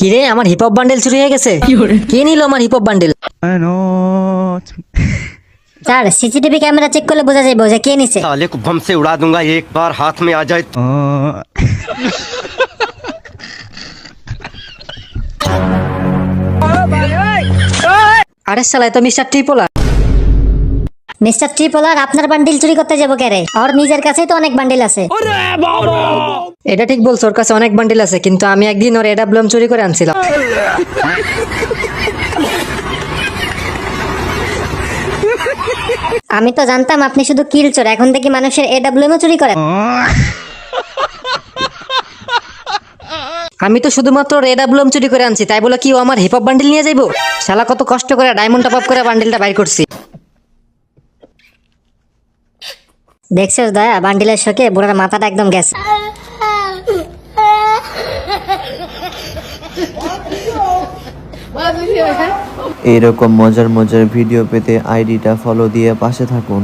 কিরে আমার hip hop bundle চুরি হয়ে গেছে। কে নিল আমার hip hop bundle? Sir CCTV camera check করলে বোঝা যাবে যে কে নিছে। साले को बम से उड़ा दूंगा एक बार हाथ में आ जाए तो। আরে শালা তো মিস্টার ট্রিপোলা। মিস্টার ট্রিপলার আপনার বান্ডিল চুরি করতে যাবো কেরে? আর নিজের কাছেই তো অনেক বান্ডিল আছে। এটা ঠিক বলছো, ওর কাছে অনেক বান্ডেল আছে, কিন্তু আমি একদিন ওর এডাব্লুএম চুরি করে আনছিলাম। আমি তো জানতাম আপনি শুধু কিল চোর, এখন দেখি মানুষের এডাব্লিউএম চুরি করেন। আমি তো শুধুমাত্র এডাব্লুএম চুরি করে আনছি, তাই বলে কি ও আমার হিপ হপ বান্ডেল নিয়ে যাইবো? শালা কত কষ্ট করে ডায়মন্ড টপ আপ করে বান্ডেলটা বাইর করছি। দেখছিস দয়া, বান্ডিলের শোকে বুড়ার মাথাটা একদম গেছে। এরকম মজার মজার ভিডিও পেতে আইডিটা ফলো দিয়ে পাশে থাকুন।